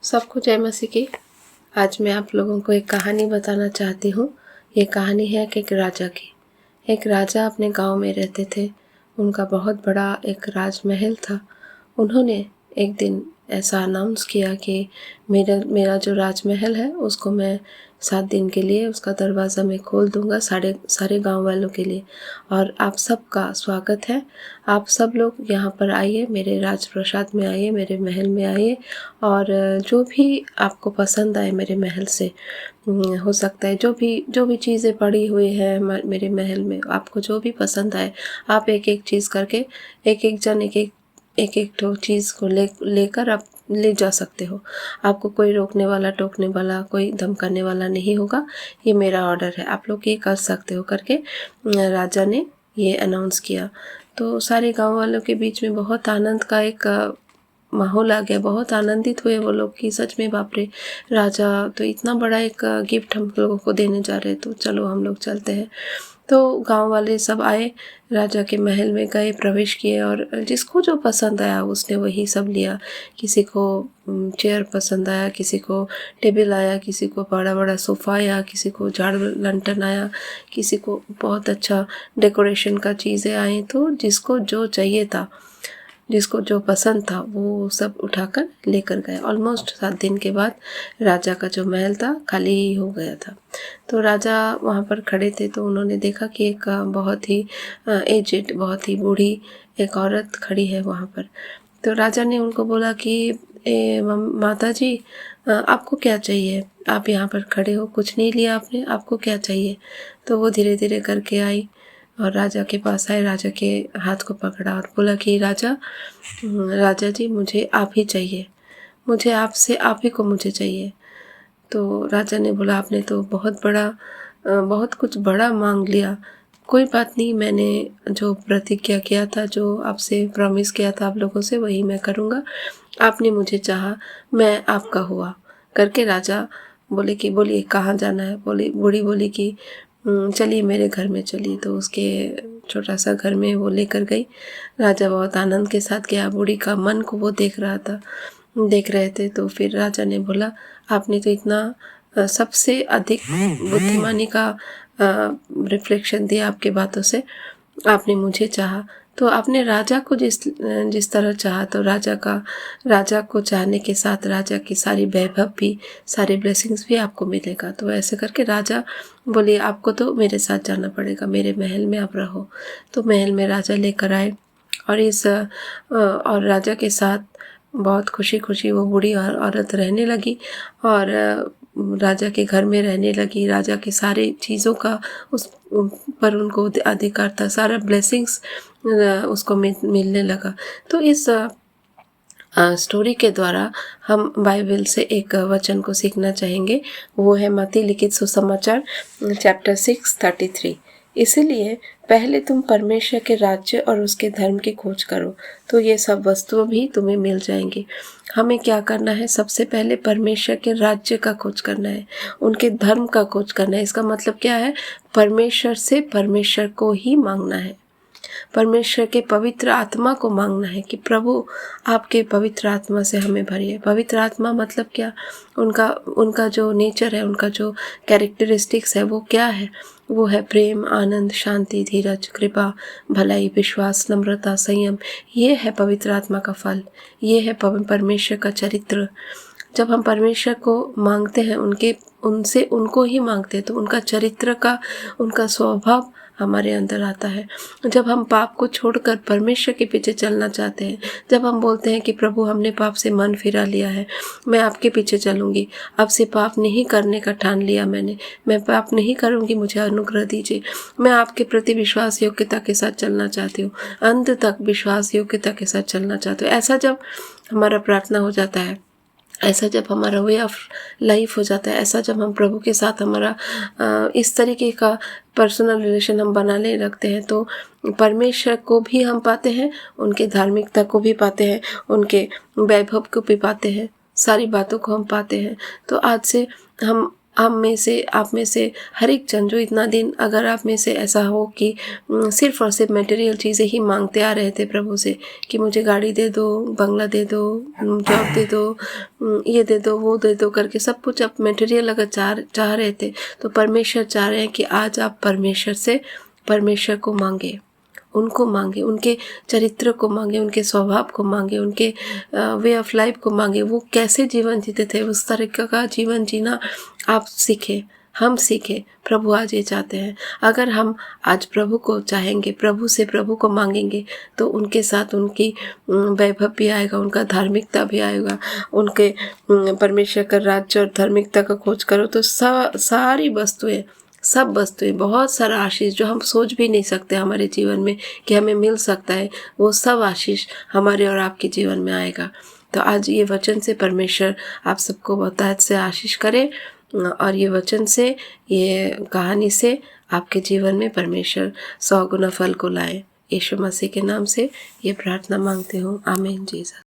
सबको जय मसीह की। आज मैं आप लोगों को एक कहानी बताना चाहती हूँ। ये कहानी है कि एक राजा की। एक राजा अपने गांव में रहते थे। उनका बहुत बड़ा एक राजमहल था। उन्होंने एक दिन ऐसा अनाउंस किया कि मेरा जो राजमहल है उसको मैं 7 दिन के लिए उसका दरवाज़ा मैं खोल दूंगा सारे गांव वालों के लिए, और आप सबका स्वागत है। आप सब लोग यहाँ पर आइए, मेरे राजप्रसाद में आइए, मेरे महल में आइए, और जो भी आपको पसंद आए मेरे महल से, हो सकता है जो भी चीज़ें पड़ी हुई है मेरे महल में, आपको जो भी पसंद आए आप एक एक चीज़ करके एक एक तो चीज़ को लेकर आप ले जा सकते हो। आपको कोई रोकने वाला टोकने वाला कोई धमकाने वाला नहीं होगा। ये मेरा ऑर्डर है, आप लोग ये कर सकते हो करके राजा ने ये अनाउंस किया। तो सारे गांव वालों के बीच में बहुत आनंद का एक माहौल आ गया। बहुत आनंदित हुए वो लोग कि सच में बाप रे, राजा तो इतना बड़ा एक गिफ्ट हम लोगों को देने जा रहे हैं, तो चलो हम लोग चलते हैं। तो गांव वाले सब आए, राजा के महल में गए, प्रवेश किए, और जिसको जो पसंद आया उसने वही सब लिया। किसी को चेयर पसंद आया, किसी को टेबल आया, किसी को बड़ा बड़ा सोफ़ा आया, किसी को झाड़ू लंटन आया, किसी को बहुत अच्छा डेकोरेशन का चीज़ें आई। तो जिसको जो चाहिए था, जिसको जो पसंद था, वो सब उठाकर लेकर गए। ऑलमोस्ट 7 दिन के बाद राजा का जो महल था खाली ही हो गया था। तो राजा वहाँ पर खड़े थे, तो उन्होंने देखा कि एक बहुत ही एजेड, बहुत ही बूढ़ी एक औरत खड़ी है वहाँ पर। तो राजा ने उनको बोला कि माता जी, आपको क्या चाहिए? आप यहाँ पर खड़े हो, कुछ नहीं लिया आपने, आपको क्या चाहिए? तो वो धीरे धीरे करके आई और राजा के पास आए, राजा के हाथ को पकड़ा और बोला कि राजा जी, मुझे आप ही चाहिए, मुझे आपसे, आप ही को मुझे चाहिए। तो राजा ने बोला, आपने तो बहुत कुछ बड़ा मांग लिया। कोई बात नहीं, मैंने जो प्रतिज्ञा किया था, जो आपसे प्रॉमिस किया था आप लोगों से, वही मैं करूँगा। आपने मुझे चाहा, मैं आपका हुआ करके राजा बोले कि बोलिए कहाँ जाना है? बूढ़ी बोली कि चलिए मेरे घर में चलिए। तो उसके छोटा सा घर में वो लेकर गई। राजा बहुत आनंद के साथ गया। बूढ़ी का मन को वो देख रहे थे। तो फिर राजा ने बोला, आपने तो इतना सबसे अधिक बुद्धिमानी का रिफ्लेक्शन दिया आपके बातों से। आपने मुझे चाहा, तो आपने राजा को जिस तरह चाहा, तो राजा को चाहने के साथ राजा की सारी वैभव भी, सारे ब्लेसिंग्स भी आपको मिलेगा। तो ऐसे करके राजा बोले, आपको तो मेरे साथ जाना पड़ेगा, मेरे महल में आप रहो। तो महल में राजा लेकर आए, और राजा के साथ बहुत खुशी खुशी वो बूढ़ी औरत रहने लगी, और राजा के घर में रहने लगी। राजा की सारी चीज़ों का उस पर उनको अधिकार था, सारा ब्लेसिंग्स उसको मिलने लगा। तो इस स्टोरी के द्वारा हम बाइबल से एक वचन को सीखना चाहेंगे। वो है मत्ती लिखित सुसमाचार चैप्टर 6:33। इसीलिए पहले तुम परमेश्वर के राज्य और उसके धर्म की खोज करो, तो ये सब वस्तुएं भी तुम्हें मिल जाएंगी। हमें क्या करना है? सबसे पहले परमेश्वर के राज्य का खोज करना है, उनके धर्म का खोज करना है। इसका मतलब क्या है? परमेश्वर से परमेश्वर को ही मांगना है, परमेश्वर के पवित्र आत्मा को मांगना है कि प्रभु आपके पवित्र आत्मा से हमें भरिए। पवित्र आत्मा मतलब क्या? उनका जो नेचर है, उनका जो कैरेक्टरिस्टिक्स है, वो क्या है? वो है प्रेम, आनंद, शांति, धीरज, कृपा, भलाई, विश्वास, नम्रता, संयम। ये है पवित्र आत्मा का फल, ये है परमेश्वर का चरित्र। जब हम परमेश्वर को मांगते हैं, उनसे उनको ही मांगते हैं, तो उनका चरित्र का, उनका स्वभाव हमारे अंदर आता है। जब हम पाप को छोड़कर परमेश्वर के पीछे चलना चाहते हैं, जब हम बोलते हैं कि प्रभु हमने पाप से मन फिरा लिया है, मैं आपके पीछे चलूंगी, अब से पाप नहीं करने का ठान लिया मैं पाप नहीं करूंगी, मुझे अनुग्रह दीजिए, मैं आपके प्रति विश्वास योग्यता के साथ चलना चाहती हूँ, अंत तक विश्वास योग्यता के साथ चलना चाहती हूँ। ऐसा जब हमारा प्रार्थना हो जाता है, ऐसा जब हमारा वे ऑफ लाइफ हो जाता है, ऐसा जब हम प्रभु के साथ हमारा इस तरीके का पर्सनल रिलेशन हम बनाने लगते हैं, तो परमेश्वर को भी हम पाते हैं, उनके धार्मिकता को भी पाते हैं, उनके वैभव को भी पाते हैं, सारी बातों को हम पाते हैं। तो आज से हम आप में से हर एक जन जो इतना दिन, अगर आप में से ऐसा हो कि सिर्फ़ और सिर्फ मटेरियल चीज़ें ही मांगते आ रहे थे प्रभु से कि मुझे गाड़ी दे दो, बंगला दे दो, जॉब दे दो, ये दे दो, वो दे दो करके सब कुछ आप मटेरियल अगर चाह रहे थे, तो परमेश्वर चाह रहे हैं कि आज आप परमेश्वर को मांगे, उनको मांगे, उनके चरित्र को मांगे, उनके स्वभाव को मांगे, उनके वे ऑफ लाइफ को मांगे। वो कैसे जीवन जीते थे, उस तरीके का जीवन जीना आप सीखें, हम सीखें। प्रभु आज ये चाहते हैं, अगर हम आज प्रभु को चाहेंगे, प्रभु को मांगेंगे, तो उनके साथ उनकी वैभव भी आएगा, उनका धार्मिकता भी आएगा। उनके परमेश्वर का राज्य और धार्मिकता का खोज करो तो सारी वस्तुएं, सब वस्तुएं, बहुत सारा आशीष जो हम सोच भी नहीं सकते हमारे जीवन में कि हमें मिल सकता है, वो सब आशीष हमारे और आपके जीवन में आएगा। तो आज ये वचन से परमेश्वर आप सबको बहुतायत से आशीष करे, और ये वचन से, ये कहानी से आपके जीवन में परमेश्वर 100 गुना फल को लाए। यीशु मसीह के नाम से ये प्रार्थना मांगते हूँ, आमीन जीसस।